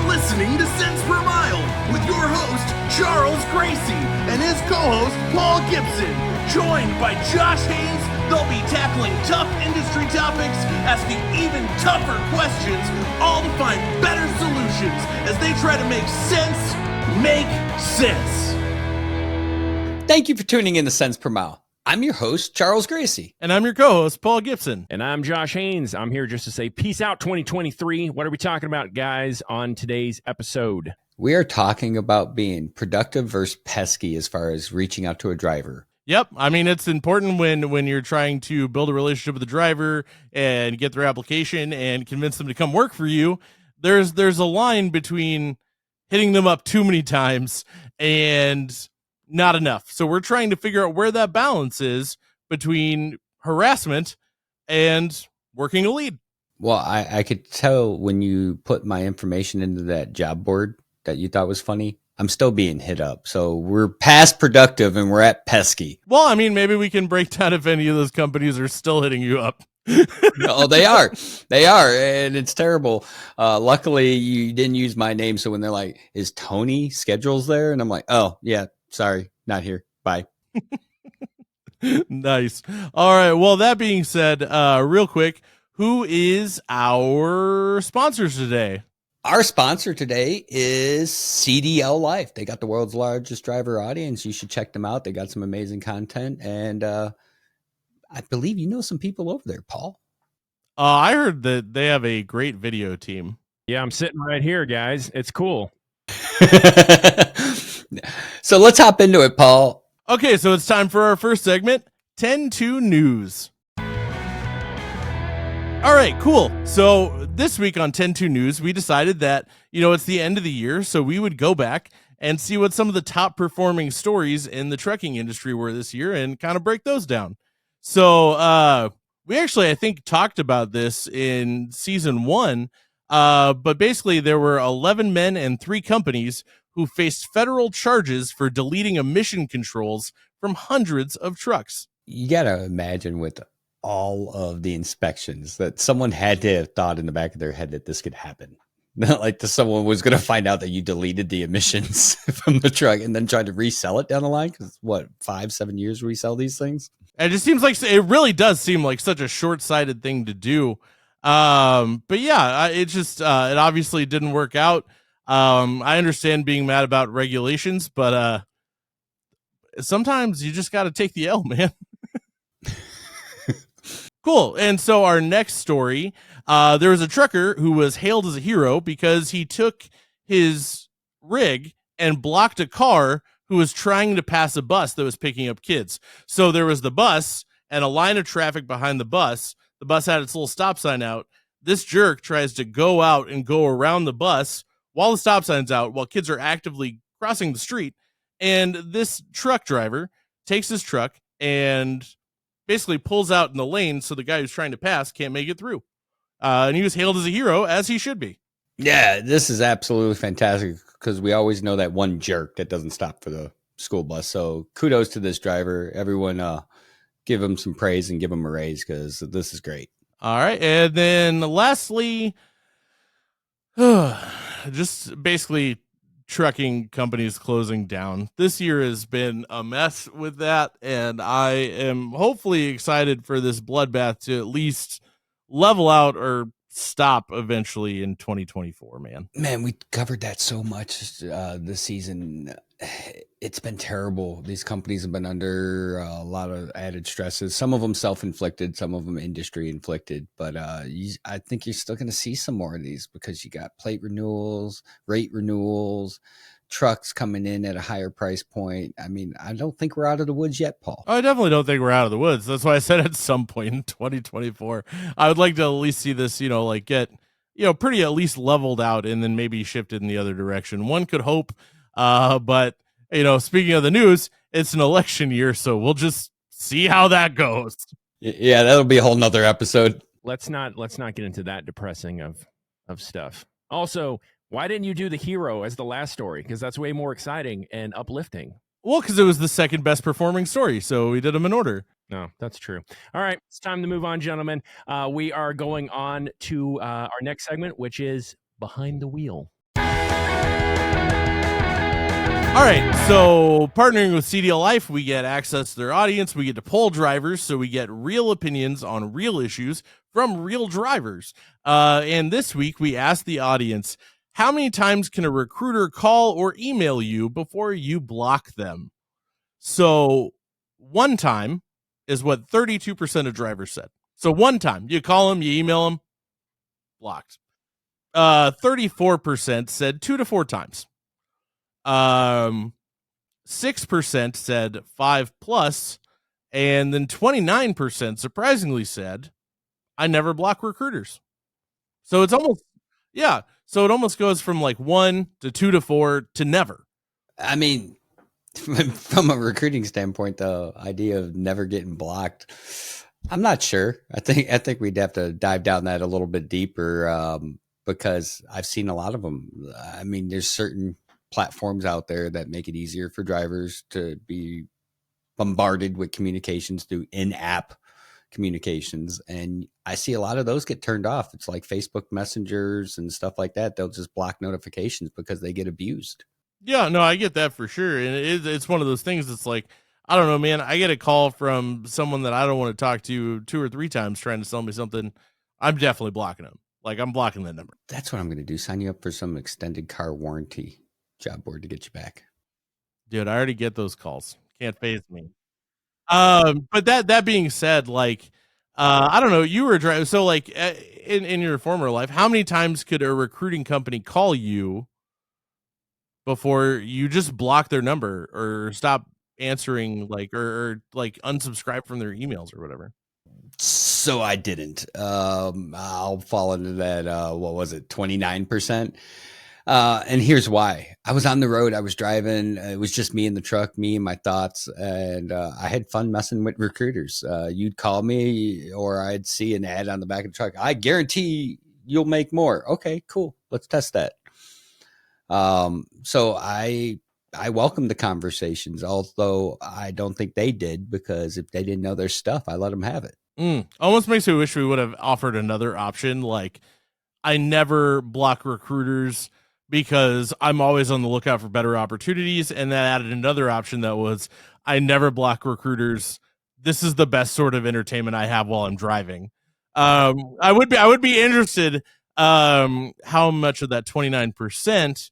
listening to Cents Per Mile with your host, Charles Gracie, and his co-host, Paul Gibson. Joined by Josh Haynes, they'll be tackling tough industry topics, asking even tougher questions, all to find better solutions as they try to make sense make sense. Thank you for tuning in to Cents Per Mile. I'm your host, Charles Gracie. And I'm your co-host, Paul Gibson. And I'm Josh Haynes. I'm here just to say peace out 2023. What are we talking about, guys, on today's episode? We are talking about being productive versus pesky as far as reaching out to a driver. Yep. I mean, it's important when you're trying to build a relationship with the driver and get their application and convince them to come work for you. There's a line between hitting them up too many times and not enough. So we're trying to figure out where that balance is between harassment and working a lead. Well, I could tell when you put my information into that job board that you thought was funny. I'm still being hit up. So we're past productive and we're at pesky. Well, I mean, maybe we can break down if any of those companies are still hitting you up. No, they are. They are. And it's terrible. Luckily, you didn't use my name. So when they're like, is Tony schedules there? And I'm like, oh, yeah. Sorry, not here. Bye. Nice. All right. Well, that being said, real quick, who is our sponsors today? Our sponsor today is CDLLife. They got the world's largest driver audience. You should check them out. They got some amazing content. And I believe you know some people over there, Paul. I heard that they have a great video team. Yeah, I'm sitting right here, guys. It's cool. So let's hop into it, Paul. Okay, so it's time for our first segment, 10-2 News. All right, cool. So this week on 10-2 News, we decided that, it's the end of the year, so we would go back and see what some of the top performing stories in the trucking industry were this year and kind of break those down. So we actually, I think, talked about this in season 1, but basically there were 11 men and 3 companies who faced federal charges for deleting emission controls from hundreds of trucks. You got to imagine with all of the inspections that someone had to have thought in the back of their head that this could happen. Not like someone was going to find out that you deleted the emissions from the truck and then try to resell it down the line. Because 5-7 years resell these things? And it just seems like it really does seem like such a short-sighted thing to do. But yeah, it just, it obviously didn't work out. I understand being mad about regulations, but sometimes you just got to take the L, man. Cool. And so our next story, there was a trucker who was hailed as a hero because he took his rig and blocked a car who was trying to pass a bus that was picking up kids. So there was the bus and a line of traffic behind the bus. The bus had its little stop sign out. This jerk tries to go out and go around the bus while the stop sign's out, while kids are actively crossing the street. And this truck driver takes his truck and basically pulls out in the lane so the guy who's trying to pass can't make it through. And he was hailed as a hero, as he should be. Yeah, this is absolutely fantastic because we always know that one jerk that doesn't stop for the school bus. So kudos to this driver. Everyone give him some praise and give him a raise because this is great. All right. And then lastly, just basically trucking companies closing down. This year has been a mess with that, and I am hopefully excited for this bloodbath to at least level out or stop eventually in 2024, man. Man, we covered that so much this season. It's been terrible. These companies have been under a lot of added stresses. Some of them self-inflicted, some of them industry-inflicted. But I think you're still going to see some more of these because you got plate renewals, rate renewals, trucks coming in at a higher price point. I mean, I don't think we're out of the woods yet, Paul. I definitely don't think we're out of the woods. That's why I said at some point in 2024, I would like to at least see this, get, pretty at least leveled out and then maybe shifted in the other direction. One could hope. But speaking of the news, it's an election year, so we'll just see how that goes. Yeah, that'll be a whole nother episode. Let's not get into that depressing of stuff. Also, why didn't you do the hero as the last story? Because that's way more exciting and uplifting. Well, because it was the second best performing story, so we did them in order. No, that's true. All right, it's time to move on, gentlemen. We are going on to our next segment, which is Behind the Wheel. All right, so partnering with CDLLife, we get access to their audience. We get to poll drivers, so we get real opinions on real issues from real drivers. And this week, we asked the audience, how many times can a recruiter call or email you before you block them? So one time is what 32% of drivers said. So one time, you call them, you email them, blocked. 34% said 2 to 4 times. 6% said 5+, and then 29% surprisingly said, I never block recruiters. So it's almost, yeah. So it almost goes from like 1 to 2 to 4 to never. I mean, from a recruiting standpoint, the idea of never getting blocked, I'm not sure. I think we'd have to dive down that a little bit deeper, because I've seen a lot of them. I mean, there's certain platforms out there that make it easier for drivers to be bombarded with communications through in-app communications, and I see a lot of those get turned off. It's like Facebook messengers and stuff like that. They'll just block notifications because they get abused. Yeah, no, I get that for sure. And it's one of those things that's like, I don't know, man. I get a call from someone that I don't want to talk to 2 or 3 times trying to sell me something. I'm definitely blocking them. Like, I'm blocking that number. That's what I'm going to do. Sign you up for some extended car warranty job board to get you back. Dude, I already get those calls. Can't faze me. But that being said, like, I don't know, you were driving. So like in your former life, how many times could a recruiting company call you before you just block their number or stop answering, like, or like unsubscribe from their emails or whatever? So I didn't. I'll fall into that. What was it? 29%. And here's why. I was on the road. I was driving. It was just me in the truck, me and my thoughts. And I had fun messing with recruiters. You'd call me or I'd see an ad on the back of the truck. I guarantee you'll make more. Okay, cool. Let's test that. So I welcome the conversations, although I don't think they did, because if they didn't know their stuff, I let them have it. Almost makes me wish we would have offered another option. Like, I never block recruiters because I'm always on the lookout for better opportunities. And that added another option that was, I never block recruiters. This is the best sort of entertainment I have while I'm driving. I would be interested how much of that 29%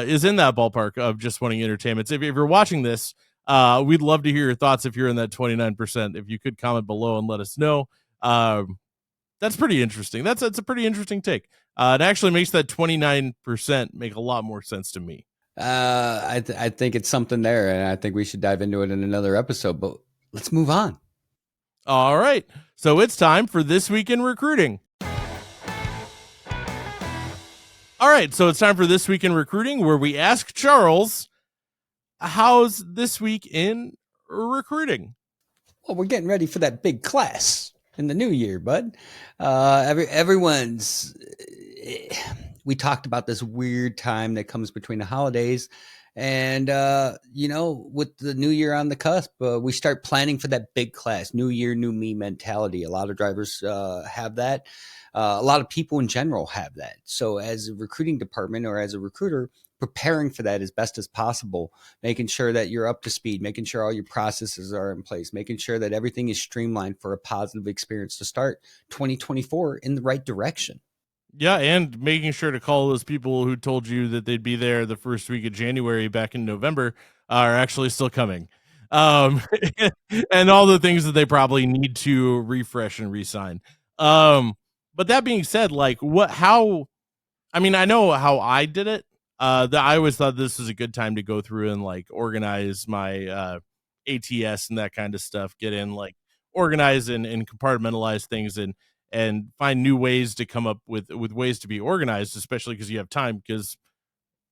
is in that ballpark of just wanting entertainment. So if you're watching this, we'd love to hear your thoughts if you're in that 29%. If you could comment below and let us know. That's pretty interesting. That's a pretty interesting take. It actually makes that 29% make a lot more sense to me. I think it's something there, and I think we should dive into it in another episode, but let's move on. All right. So it's time for This Week in Recruiting. All right. So it's time for This Week in Recruiting, where we ask Charles, how's this week in recruiting? Well, we're getting ready for that big class in the new year, bud. Everyone's. We talked about this weird time that comes between the holidays, and with the new year on the cusp, we start planning for that big class, new year, new me mentality. A lot of drivers have that. A lot of people in general have that. So, as a recruiting department or as a recruiter, preparing for that as best as possible, making sure that you're up to speed, making sure all your processes are in place, making sure that everything is streamlined for a positive experience to start 2024 in the right direction. Yeah, and making sure to call those people who told you that they'd be there the first week of January back in November are actually still coming. And all the things that they probably need to refresh and re-sign. But that being said, like, I know how I did it. I always thought this was a good time to go through and like organize my ATS and that kind of stuff, get in, like, organize and compartmentalize things and find new ways to come up with ways to be organized, especially because you have time, because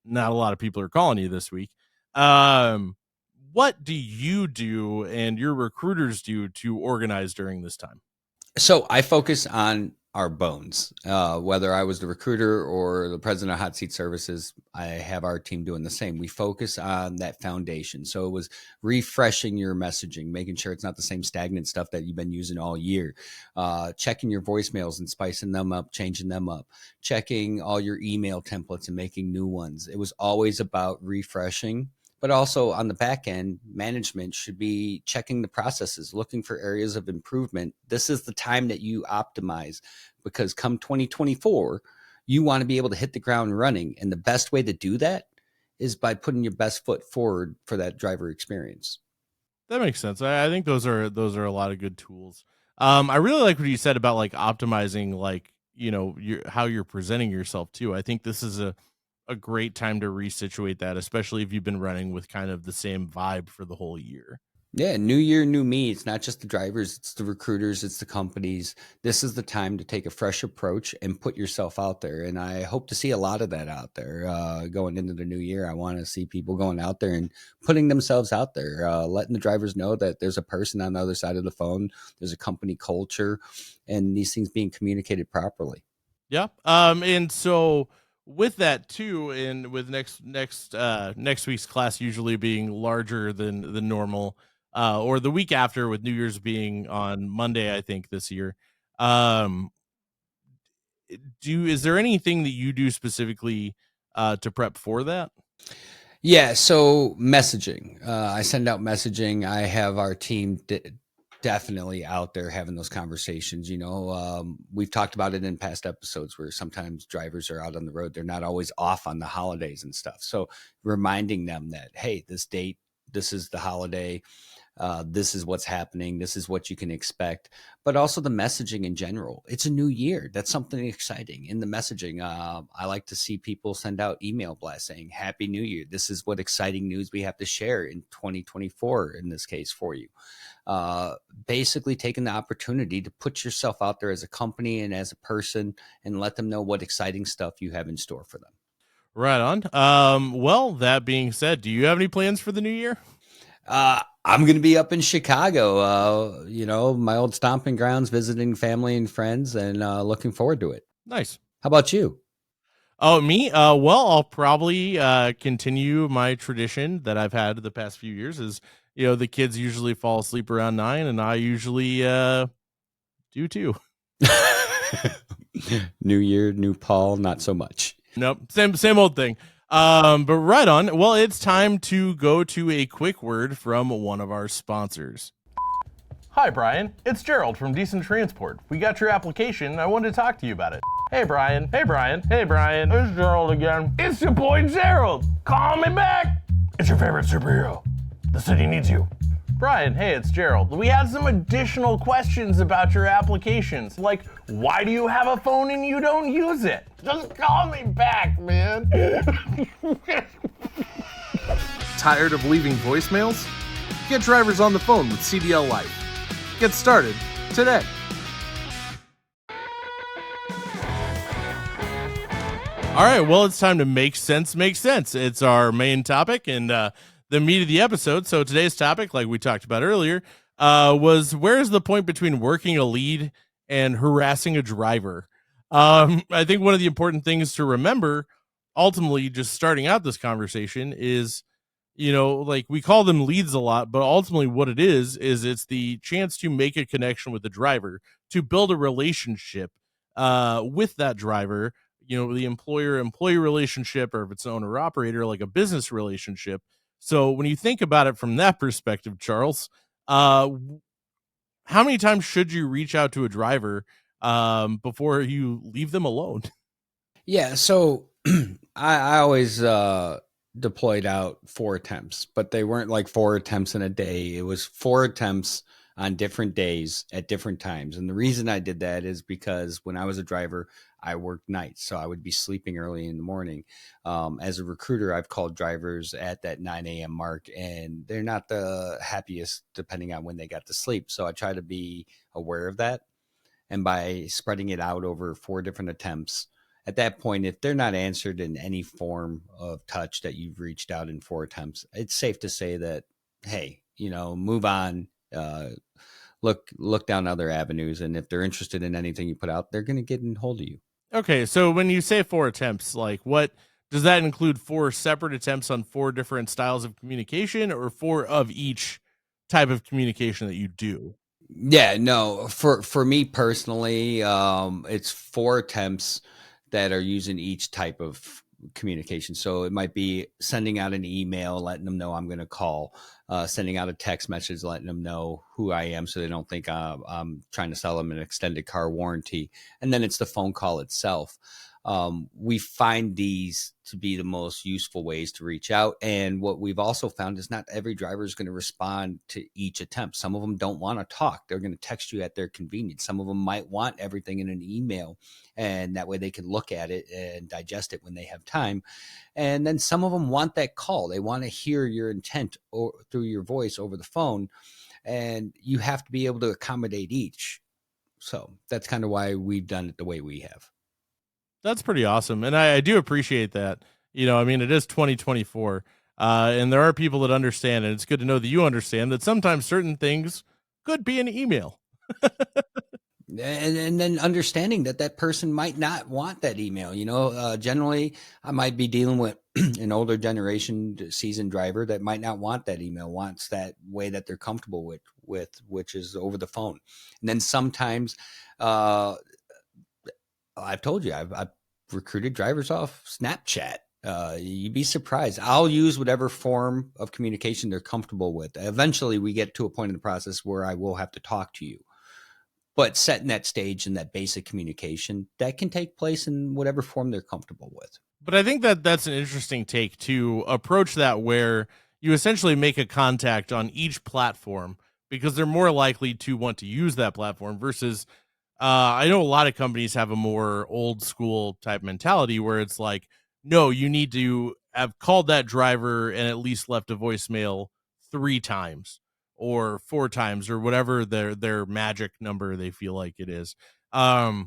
not a lot of people are calling you this week. What do you do and your recruiters do to organize during this time? So I focus on our bones. Whether I was the recruiter or the president of Hot Seat Services, I have our team doing the same. We focus on that foundation. So it was refreshing your messaging, making sure it's not the same stagnant stuff that you've been using all year, checking your voicemails and spicing them up, changing them up, checking all your email templates and making new ones. It was always about refreshing. But also on the back end, management should be checking the processes, looking for areas of improvement. This is the time that you optimize, because come 2024, you want to be able to hit the ground running. And the best way to do that is by putting your best foot forward for that driver experience. That makes sense. I think those are a lot of good tools. I really like what you said about like optimizing, like, how you're presenting yourself too. I think this is a great time to resituate that, especially if you've been running with kind of the same vibe for the whole year. Yeah, new year, new me. It's not just the drivers, it's the recruiters, it's the companies. This is the time to take a fresh approach and put yourself out there. And I hope to see a lot of that out there going into the new year. I want to see people going out there and putting themselves out there, letting the drivers know that there's a person on the other side of the phone, there's a company culture, and these things being communicated properly. Yeah. And so with that too, and with next week's class usually being larger than the normal, or the week after, with New Year's being on Monday, I think this year. Is there anything that you do specifically to prep for that? Yeah, so messaging. I send out messaging. I have our team definitely out there having those conversations. We've talked about it in past episodes where sometimes drivers are out on the road. They're not always off on the holidays and stuff. So reminding them that, hey, this date, this is the holiday. This is what's happening. This is what you can expect, but also the messaging in general. It's a new year. That's something exciting in the messaging. I like to see people send out email blasts saying Happy New Year. This is what exciting news we have to share in 2024 in this case for you. Basically taking the opportunity to put yourself out there as a company and as a person and let them know what exciting stuff you have in store for them. Right on. Well, that being said, do you have any plans for the new year? I'm going to be up in Chicago, my old stomping grounds, visiting family and friends, and looking forward to it. Nice. How about you? Oh, me? Well, I'll probably continue my tradition that I've had the past few years. Is the kids usually fall asleep around 9, and I usually do too. New year, new Paul, not so much. Nope, same old thing. But right on. Well, it's time to go to a quick word from one of our sponsors. Hi, Brian. It's Gerald from Decent Transport. We got your application, and I wanted to talk to you about it. Hey, Brian. Hey, Brian. Hey, Brian. It's Gerald again. It's your boy, Gerald. Call me back. It's your favorite superhero. The city needs you. Brian, hey, it's Gerald. We had some additional questions about your applications, like why do you have a phone and you don't use it? Just call me back, man. Tired of leaving voicemails? Get drivers on the phone with CDLLife. Get started today. All right, well, it's time to make sense. It's our main topic and the meat of the episode. So today's topic, like we talked about earlier, was where's the point between working a lead and harassing a driver? I think one of the important things to remember, ultimately, just starting out this conversation is, like we call them leads a lot, but ultimately what it is it's the chance to make a connection with the driver, to build a relationship with that driver, the employer-employee relationship, or if it's owner-operator, like a business relationship. So when you think about it from that perspective, Charles, how many times should you reach out to a driver before you leave them alone? Yeah, so I always deployed out 4 attempts, but they weren't like 4 attempts in a day. It was 4 attempts on different days at different times. And the reason I did that is because when I was a driver, I worked nights, so I would be sleeping early in the morning. As a recruiter, I've called drivers at that 9 a.m. mark, and they're not the happiest depending on when they got to sleep. So I try to be aware of that. And by spreading it out over 4 different attempts, at that point, if they're not answered in any form of touch that you've reached out in 4 attempts, it's safe to say that, hey, move on. look down other avenues. And if they're interested in anything you put out, they're going to get in hold of you. Okay, so when you say 4 attempts, like what does that include? 4 separate attempts on 4 different styles of communication, or 4 of each type of communication that you do? Yeah, no, for me personally, it's 4 attempts that are using each type of communication. So it might be sending out an email, letting them know I'm going to call, sending out a text message, letting them know who I am so they don't think I'm trying to sell them an extended car warranty. And then it's the phone call itself. We find these to be the most useful ways to reach out. And what we've also found is not every driver is going to respond to each attempt. Some of them don't want to talk. They're going to text you at their convenience. Some of them might want everything in an email, and that way they can look at it and digest it when they have time. And then some of them want that call. They want to hear your intent through your voice over the phone, and you have to be able to accommodate each. So that's kind of why we've done it the way we have. That's pretty awesome. And I do appreciate that. I mean, it is 2024. And there are people that understand, and it's good to know that you understand that sometimes certain things could be an email. And then understanding that person might not want that email. Generally I might be dealing with an older generation seasoned driver that might not want that email, wants that way that they're comfortable with which is over the phone. And then sometimes I've told you, I've recruited drivers off Snapchat. You'd be surprised. I'll use whatever form of communication they're comfortable with. Eventually we get to a point in the process where I will have to talk to you, but setting that stage and that basic communication that can take place in whatever form they're comfortable with. But I think that that's an interesting take to approach that, where you essentially make a contact on each platform because they're more likely to want to use that platform versus I know a lot of companies have a more old school type mentality where it's like, no, you need to have called that driver and at least left a voicemail 3 times or 4 times or whatever their magic number they feel like it is. And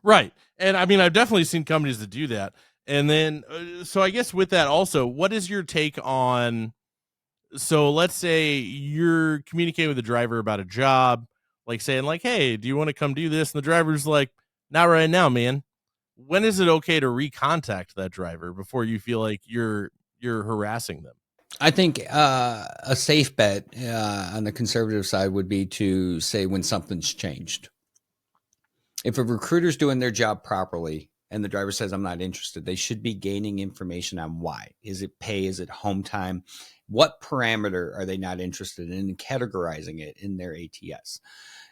right. And I mean, I've definitely seen companies that do that. And then, so I guess with that also, what is your take on, so let's say you're communicating with the driver about a job, like saying like, hey, do you want to come do this? And the driver's like, not right now, man. When is it okay to recontact that driver before you feel like you're harassing them? I think a safe bet on the conservative side would be to say when something's changed. If a recruiter's doing their job properly and the driver says, I'm not interested, they should be gaining information on why. Is it pay? Is it home time? What parameter are they not interested in, and categorizing it in their ATS?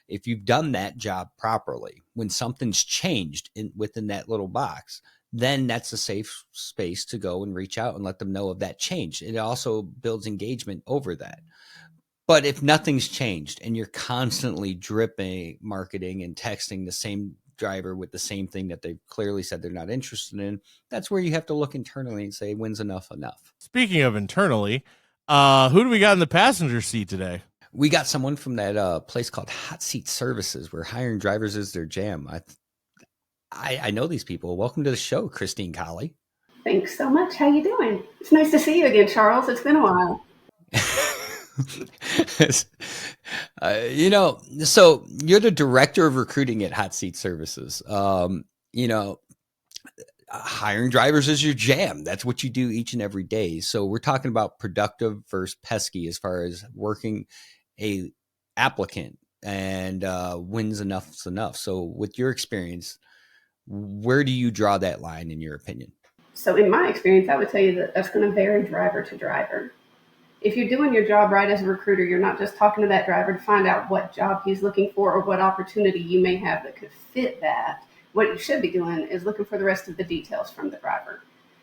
If you've done that job properly, when something's changed within that little box, then that's a safe space to go and reach out and let them know of that change. It also builds engagement over that. But if nothing's changed and you're constantly dripping marketing and texting the same driver with the same thing that they've clearly said they're not interested in, that's where you have to look internally and say, when's enough? Speaking of internally, who do we got in the passenger seat today? We got someone from that place called Hot Seat Services, where hiring drivers is their jam. I know these people. Welcome to the show, Christine Colley. Thanks so much. How you doing? It's nice to see you again, Charles. It's been a while. So you're the director of recruiting at Hot Seat Services. Hiring drivers is your jam. That's what you do each and every day. So we're talking about productive versus pesky as far as working a applicant and when's enough's enough. So with your experience, where do you draw that line in your opinion? So in my experience, I would tell you that that's going to vary driver to driver. If you're doing your job right as a recruiter, you're not just talking to that driver to find out what job he's looking for or what opportunity you may have that could fit that. What you should be doing is looking for the rest of the details from the driver.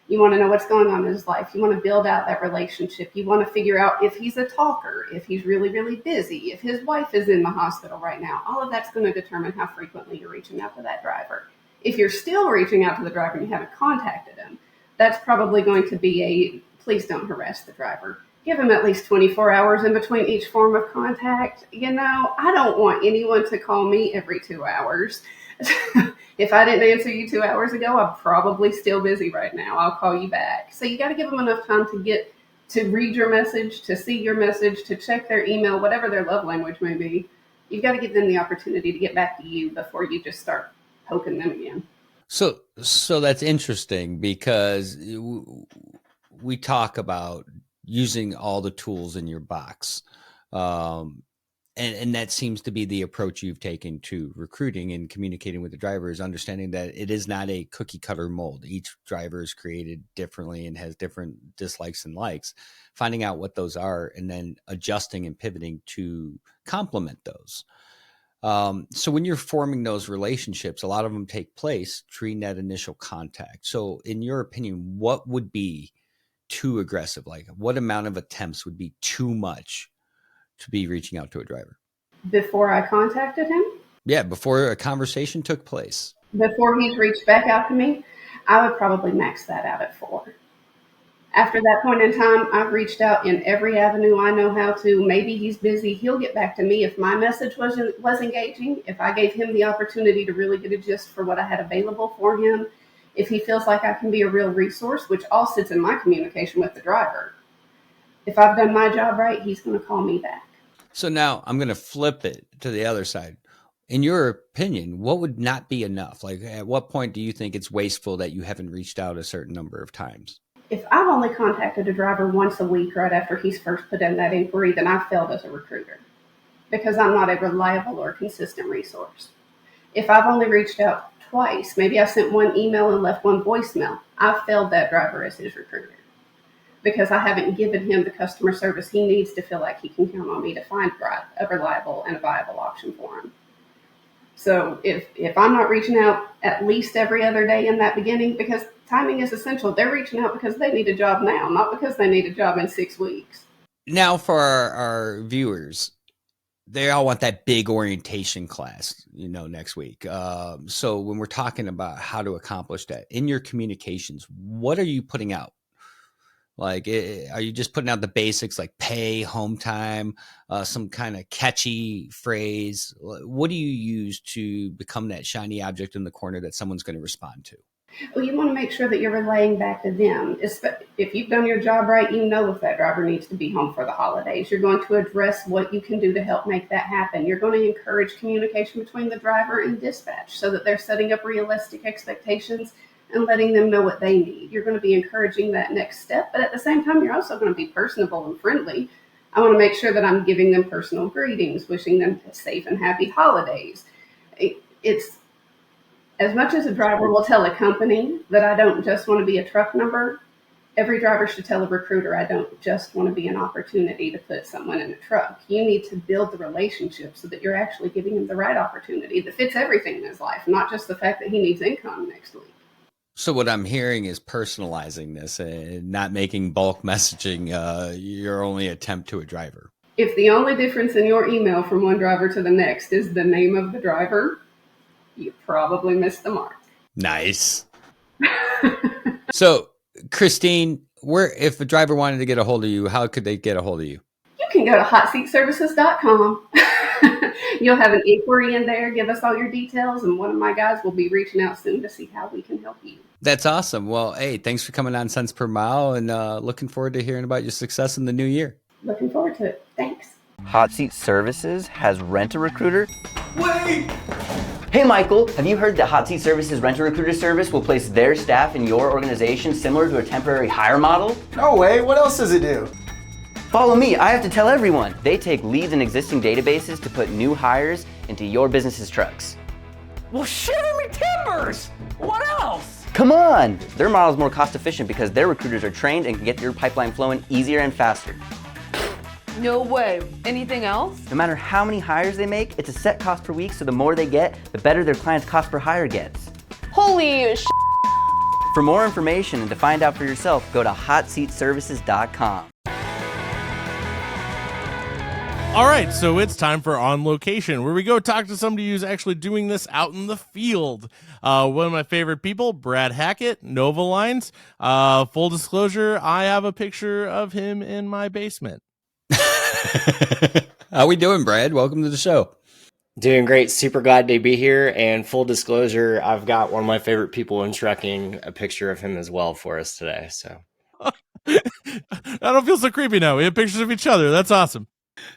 You want to know what's going on in his life. You want to build out that relationship. You want to figure out if he's a talker, if he's really, really busy, if his wife is in the hospital right now. All of that's going to determine how frequently you're reaching out to that driver. If you're still reaching out to the driver and you haven't contacted him, that's probably going to be a please don't harass the driver. Give him at least 24 hours in between each form of contact. I don't want anyone to call me every 2 hours. If I didn't answer you 2 hours ago, I'm probably still busy right now. I'll call you back. So you got to give them enough time to get to read your message, to see your message, to check their email, whatever their love language may be. You've got to give them the opportunity to get back to you before you just start poking them again. So that's interesting because we talk about using all the tools in your box. And that seems to be the approach you've taken to recruiting and communicating with the drivers, understanding that it is not a cookie cutter mold. Each driver is created differently and has different dislikes and likes, finding out what those are and then adjusting and pivoting to complement those. So when you're forming those relationships, a lot of them take place during that initial contact. So in your opinion, what would be too aggressive? Like what amount of attempts would be too much to be reaching out to a driver? Before I contacted him? Yeah, before a conversation took place. Before he's reached back out to me, I would probably max that out at 4. After that point in time, I've reached out in every avenue I know how to. Maybe he's busy. He'll get back to me if my message was engaging, if I gave him the opportunity to really get a gist for what I had available for him, if he feels like I can be a real resource, which all sits in my communication with the driver. If I've done my job right, he's going to call me back. So now I'm going to flip it to the other side. In your opinion, what would not be enough? Like at what point do you think it's wasteful that you haven't reached out a certain number of times? If I've only contacted a driver once a week right after he's first put in that inquiry, then I've failed as a recruiter because I'm not a reliable or consistent resource. If I've only reached out twice, maybe I sent one email and left one voicemail, I've failed that driver as his recruiter because I haven't given him the customer service he needs to feel like he can count on me to find a reliable and a viable option for him. So if I'm not reaching out at least every other day in that beginning, because timing is essential. They're reaching out because they need a job now, not because they need a job in 6 weeks. Now for our viewers, they all want that big orientation class, next week. So when we're talking about how to accomplish that in your communications, what are you putting out? Like, are you just putting out the basics like pay, home time, some kind of catchy phrase? What do you use to become that shiny object in the corner that someone's going to respond to? Well, you want to make sure that you're relaying back to them. If you've done your job right, you know if that driver needs to be home for the holidays. You're going to address what you can do to help make that happen. You're going to encourage communication between the driver and dispatch so that they're setting up realistic expectations and letting them know what they need. You're going to be encouraging that next step, but at the same time, you're also going to be personable and friendly. I want to make sure that I'm giving them personal greetings, wishing them safe and happy holidays. It's as much as a driver will tell a company that I don't just want to be a truck number, every driver should tell a recruiter I don't just want to be an opportunity to put someone in a truck. You need to build the relationship so that you're actually giving him the right opportunity that fits everything in his life, not just the fact that he needs income next week. So what I'm hearing is personalizing this and not making bulk messaging your only attempt to a driver. If the only difference in your email from one driver to the next is the name of the driver, you probably missed the mark. Nice. So, Christine, if a driver wanted to get a hold of you, how could they get a hold of you? You can go to hotseatservices.com. You'll have an inquiry in there. Give us all your details, and one of my guys will be reaching out soon to see how we can help you. That's awesome. Well, hey, thanks for coming on Cents Per Mile, and looking forward to hearing about your success in the new year. Looking forward to it. Thanks. Hot Seat Services has Rent-A-Recruiter. Wait! Hey Michael, have you heard that Hot Seat Services Rent-A-Recruiter service will place their staff in your organization similar to a temporary hire model? No way, what else does it do? Follow me, I have to tell everyone. They take leads in existing databases to put new hires into your business's trucks. Well, shiver me timbers! What else? Come on! Their model is more cost efficient because their recruiters are trained and can get your pipeline flowing easier and faster. No way. Anything else? No matter how many hires they make, it's a set cost per week, so the more they get, the better their client's cost per hire gets. Holy sh**. For more information and to find out for yourself, go to hotseatservices.com. All right, so it's time for On Location, where we go talk to somebody who's actually doing this out in the field. One of my favorite people, Brad Hackett, Nova Lines. Full disclosure, I have a picture of him in my basement. How we doing, Brad? Welcome to the show. Doing great. Super glad to be here. And full disclosure, I've got one of my favorite people in trucking, a picture of him as well for us today. So I don't feel so creepy now. We have pictures of each other. That's awesome.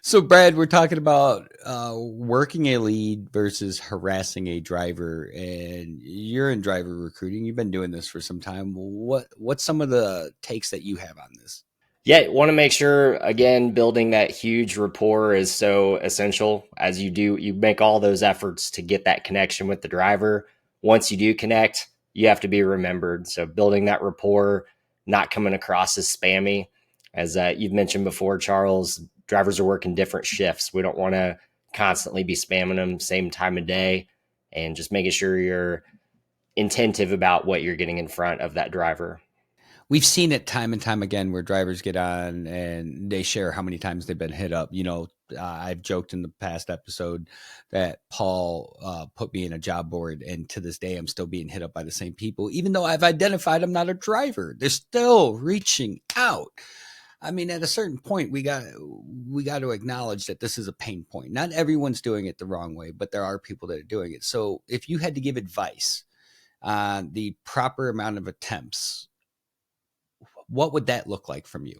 So, Brad, we're talking about working a lead versus harassing a driver, and you're in driver recruiting. You've been doing this for some time. What's some of the takes that you have on this? Yeah, want to make sure, again, building that huge rapport is so essential. As you make all those efforts to get that connection with the driver. Once you do connect, you have to be remembered. So building that rapport, not coming across as spammy. As you've mentioned before, Charles, drivers are working different shifts. We don't want to constantly be spamming them same time of day, and just making sure you're attentive about what you're getting in front of that driver. We've seen it time and time again where drivers get on and they share how many times they've been hit up. I've joked in the past episode that Paul put me in a job board, and to this day, I'm still being hit up by the same people, even though I've identified I'm not a driver. They're still reaching out. I mean, at a certain point, we got to acknowledge that this is a pain point. Not everyone's doing it the wrong way, but there are people that are doing it. So if you had to give advice on the proper amount of attempts, what would that look like from you?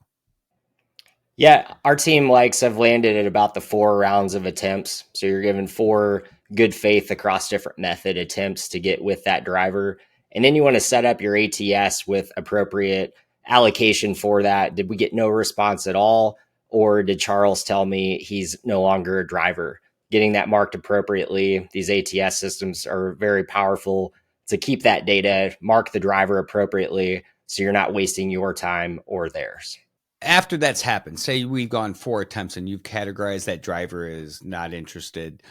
Yeah, our team have landed at about the 4 rounds of attempts. So you're given 4 good faith across different method attempts to get with that driver. And then you want to set up your ATS with appropriate allocation for that. Did we get no response at all? Or did Charles tell me he's no longer a driver? Getting that marked appropriately. These ATS systems are very powerful to keep that data, mark the driver appropriately, so you're not wasting your time or theirs. After that's happened, say we've gone 4 attempts and you've categorized that driver as not interested,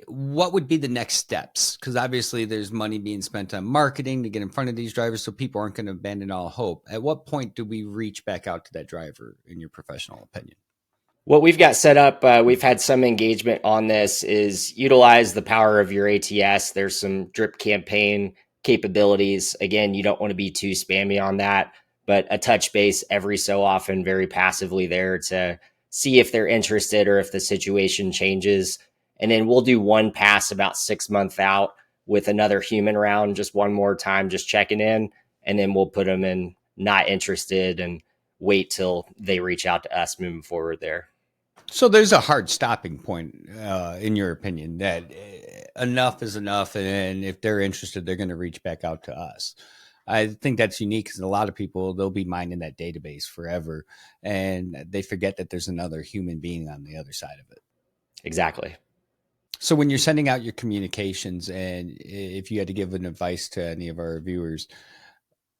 what would be the next steps? Because obviously there's money being spent on marketing to get in front of these drivers, so people aren't going to abandon all hope. At what point do we reach back out to that driver, in your professional opinion? What we've got set up, we've had some engagement on this, is utilize the power of your ATS. There's some drip campaign capabilities. Again, you don't want to be too spammy on that, but a touch base every so often, very passively there to see if they're interested or if the situation changes. And then we'll do one pass about 6 months out with another human round, just one more time, just checking in. And then we'll put them in not interested and wait till they reach out to us moving forward there. So there's a hard stopping point, in your opinion, that enough is enough. And if they're interested, they're going to reach back out to us. I think that's unique because a lot of people, they'll be mining that database forever and they forget that there's another human being on the other side of it. Exactly. So when you're sending out your communications, and if you had to give an advice to any of our viewers,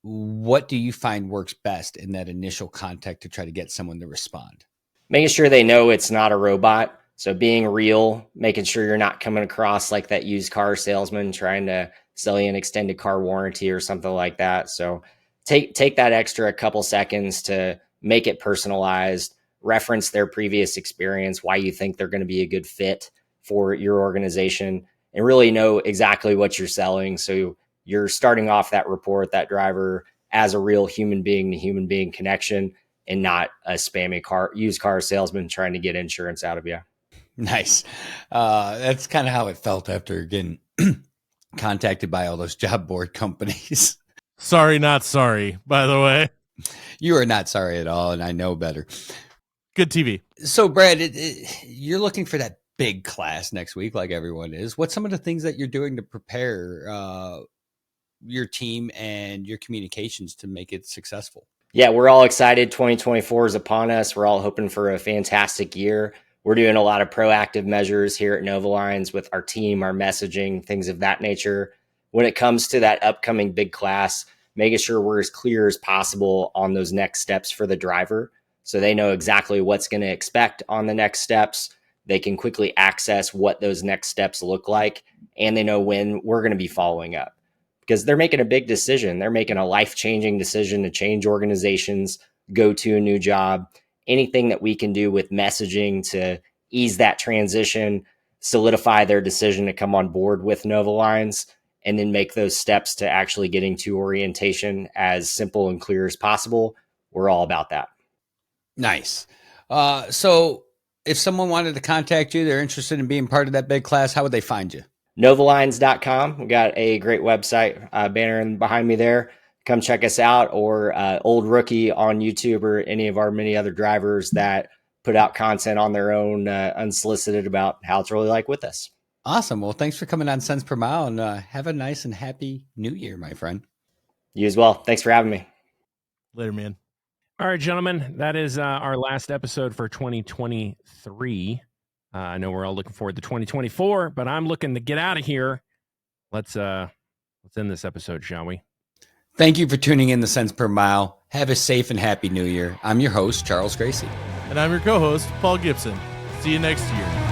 what do you find works best in that initial contact to try to get someone to respond? Making sure they know it's not a robot. So being real, making sure you're not coming across like that used car salesman trying to sell you an extended car warranty or something like that. So take that extra couple seconds to make it personalized, reference their previous experience, why you think they're going to be a good fit for your organization, and really know exactly what you're selling. So you're starting off that rapport with that driver as a real human being to human being connection, and not a spammy used car salesman trying to get insurance out of you. Nice. That's kind of how it felt after getting contacted by all those job board companies. Sorry, not sorry, by the way. You are not sorry at all, and I know better. Good TV. So, Brad, you're looking for that big class next week, like everyone is. What's some of the things that you're doing to prepare your team and your communications to make it successful? Yeah, we're all excited. 2024 is upon us. We're all hoping for a fantastic year. We're doing a lot of proactive measures here at Nova Lines with our team, our messaging, things of that nature. When it comes to that upcoming big class, making sure we're as clear as possible on those next steps for the driver, so they know exactly what's going to expect on the next steps. They can quickly access what those next steps look like, and they know when we're going to be following up. Because they're making a big decision. They're making a life-changing decision to change organizations, go to a new job. Anything that we can do with messaging to ease that transition, solidify their decision to come on board with Nova Lines, and then make those steps to actually getting to orientation as simple and clear as possible. We're all about that. Nice. So if someone wanted to contact you, they're interested in being part of that big class, how would they find you? Novalines.com. We got a great website banner behind me there. come check us out, or Old Rookie on YouTube, or any of our many other drivers that put out content on their own unsolicited about how it's really like with us. Awesome. Well, thanks for coming on Cents Per Mile, and have a nice and happy New Year, my friend. You as well. Thanks for having me. Later, man. All right, gentlemen, that is our last episode for 2023. I know we're all looking forward to 2024, but I'm looking to get out of here. Let's end this episode, shall we? Thank you for tuning in to Cents Per Mile. Have a safe and happy New Year. I'm your host, Charles Gracie. And I'm your co-host, Paul Gibson. See you next year.